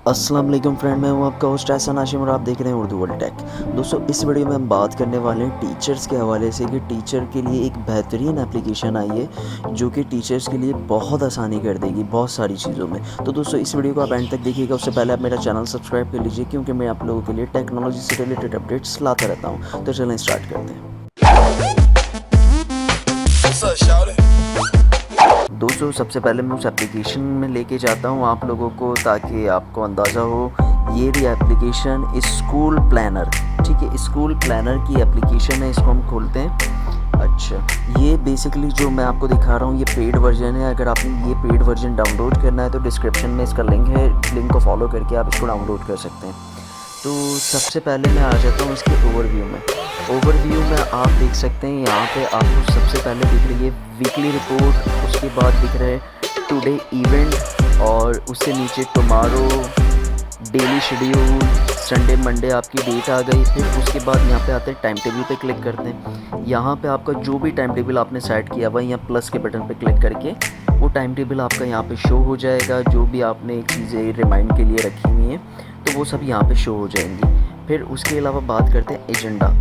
अस्सलाम वालेकुम फ्रेंड, मैं हूं आपका होस्ट एहसन हाशिम और आप देख रहे हैं उर्दू वर्ल्ड टेक। दोस्तों, इस वीडियो में हम बात करने वाले हैं टीचर्स के हवाले से कि टीचर के लिए एक बेहतरीन एप्लीकेशन आई है जो कि टीचर्स के लिए बहुत आसानी कर देगी बहुत सारी चीज़ों में। तो दोस्तों, इस वीडियो को आप एंड तक देखिएगा। उससे पहले आप मेरा चैनल सब्सक्राइब कर लीजिए क्योंकि मैं आप लोगों के लिए टेक्नोलॉजी से रिलेटेड अपडेट्स लाता रहता हूँ। तो चलें स्टार्ट करते हैं। दोस्तों, सबसे पहले मैं उस एप्लीकेशन में लेके जाता हूँ आप लोगों को ताकि आपको अंदाज़ा हो। ये रही एप्लीकेशन स्कूल प्लानर। ठीक है, स्कूल प्लानर की एप्लीकेशन है। इसको हम खोलते हैं। अच्छा, ये बेसिकली जो मैं आपको दिखा रहा हूँ ये पेड वर्जन है। अगर आपने ये पेड वर्जन डाउनलोड करना है तो डिस्क्रिप्शन में इसका लिंक है। लिंक को फॉलो करके आप इसको डाउनलोड कर सकते हैं। तो सबसे पहले मैं आ जाता हूँ इसके ओवरव्यू में। ओवरव्यू में आप देख सकते हैं यहाँ पे आपको सबसे पहले दिख रही है वीकली रिपोर्ट, उसके बाद दिख रहा है टुडे इवेंट और उससे नीचे tomorrow, daily schedule, Sunday Monday आपकी डेट आ गई। फिर उसके बाद यहाँ पे आते हैं टाइम टेबल पे क्लिक करते हैं। यहाँ पे आपका जो भी टाइम टेबल आपने सेट किया हुआ है यहाँ प्लस के बटन पे क्लिक करके वो टाइम टेबल आपका यहाँ पे शो हो जाएगा। जो भी आपने चीज़ें रिमाइंड के लिए रखी हुई हैं तो वो सब यहाँ पे शो हो जाएंगी। फिर उसके अलावा बात करते हैं एजेंडा।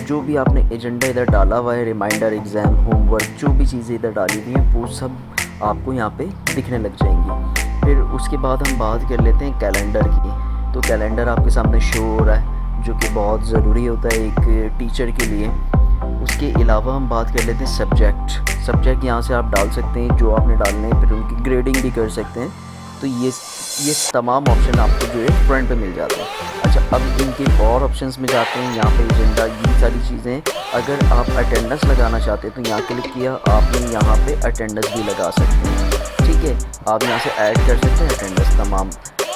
जो भी आपने एजेंडा इधर डाला हुआ है, रिमाइंडर, एग्ज़ाम, होमवर्क, जो भी चीज़ें इधर डाली हुई हैं वो सब आपको यहाँ पे दिखने लग जाएंगी। फिर उसके बाद हम बात कर लेते हैं कैलेंडर की। तो कैलेंडर आपके सामने शो हो रहा है जो कि बहुत ज़रूरी होता है एक टीचर के लिए। उसके अलावा हम बात कर लेते हैं सब्जेक्ट यहाँ से आप डाल सकते हैं जो आपने डालने हैं, फिर उनकी ग्रेडिंग भी कर सकते हैं। तो ये तमाम ऑप्शन आपको जो है फ्रंट पे मिल जाते हैं। अच्छा, अब इनके और ऑप्शंस में जाते हैं। यहाँ पे एजेंडा, ये सारी चीज़ें अगर आप अटेंडेंस लगाना चाहते हैं तो यहाँ क्लिक किया आपने, यहाँ पे अटेंडेंस भी लगा सकते हैं। ठीक है, आप यहाँ से ऐड कर सकते हैं अटेंडेंस तमाम,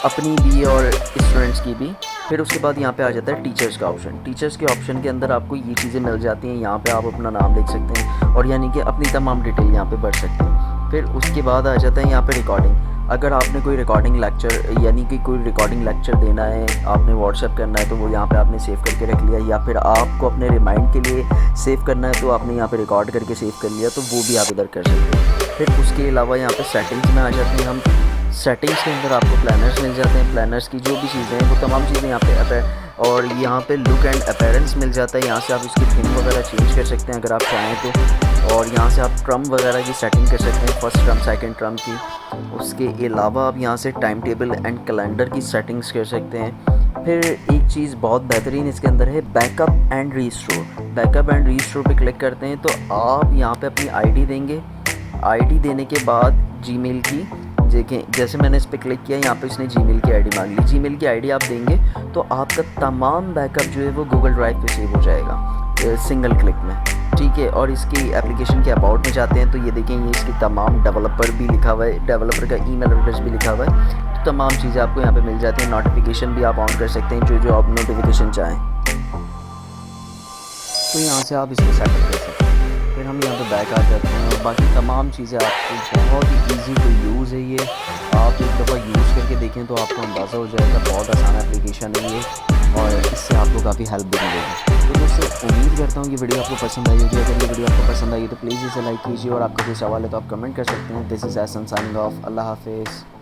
अपनी भी और स्टूडेंट्स की भी। फिर उसके बाद यहाँ पे आ जाता है टीचर्स का ऑप्शन। टीचर्स के ऑप्शन के अंदर आपको ये चीज़ें मिल जाती हैं। यहाँ पे आप अपना नाम लिख सकते हैं और यानी कि अपनी तमाम डिटेल यहाँ पे भर सकते हैं। फिर उसके बाद आ जाता है यहाँ पे रिकॉर्डिंग। अगर आपने कोई रिकॉर्डिंग लेक्चर यानी कि कोई रिकॉर्डिंग लेक्चर देना है, आपने व्हाट्सएप करना है तो वो यहाँ पे आपने सेव करके रख लिया, या फिर आपको अपने रिमाइंड के लिए सेव करना है तो आपने यहाँ पे रिकॉर्ड करके सेव कर लिया, तो वो भी आप इधर कर सकते हैं। फिर उसके अलावा यहाँ पे सेटिंग्स में आ जाते हैं हम। सेटिंग्स के अंदर आपको प्लानर्स मिल जाते हैं। प्लानर्स की जो भी चीज़ें हैं वो तमाम चीज़ें यहाँ पे और यहाँ पे लुक एंड अपीयरेंस मिल जाता है। यहाँ से आप इसकी थीम वगैरह चेंज कर सकते हैं अगर आप चाहें तो, और यहाँ से आप ट्रम वगैरह की सेटिंग कर सकते हैं, फर्स्ट ट्रम, सेकंड ट्रम की। उसके अलावा आप यहाँ से टाइम टेबल एंड कैलेंडर की सेटिंग्स कर सकते हैं। फिर एक चीज़ बहुत बेहतरीन इसके अंदर है backup and restore. Backup and restore पे क्लिक करते हैं तो आप यहाँ पे अपनी आईडी देंगे। आईडी देने के बाद जीमेल की, देखें जैसे मैंने इस पर क्लिक किया यहाँ पे इसने जीमेल की आईडी मांग ली। जीमेल की आईडी आप देंगे तो आपका तमाम बैकअप जो है वो गूगल ड्राइव पे सेव हो जाएगा सिंगल क्लिक में। ठीक है, और इसकी एप्लीकेशन के अबाउट में जाते हैं तो ये देखें ये इसकी तमाम डेवलपर भी लिखा हुआ है, डेवलपर का ईमेल एड्रेस भी लिखा हुआ है। तो तमाम चीज़ें आपको यहाँ पे मिल जाती हैं। नोटिफिकेशन भी आप ऑन कर सकते हैं जो आप नोटिफिकेशन चाहें, तो यहाँ से आप इसको सेटअप कर सकते हैं। फिर हम यहाँ पे बैक आ जाते हैं और बाकी तमाम चीज़ें आपको बहुत ही ईजी टू यूज़ है। ये आप एक दफ़ा यूज़ करके देखें तो आपको अंदाज़ा हो जाएगा बहुत आसान एप्लीकेशन है ये, और इससे आपको काफ़ी हेल्प भी मिलेगी। तो दोस्तों, उम्मीद करता हूँ ये वीडियो आपको पसंद आई होगी। अगर ये वीडियो आपको पसंद आई तो प्लीज़ इसे लाइक कीजिए और आपका कोई सवाल है तो आप कमेंट कर सकते हैं। This is Ehsan signing off. अल्लाह हाफिज़।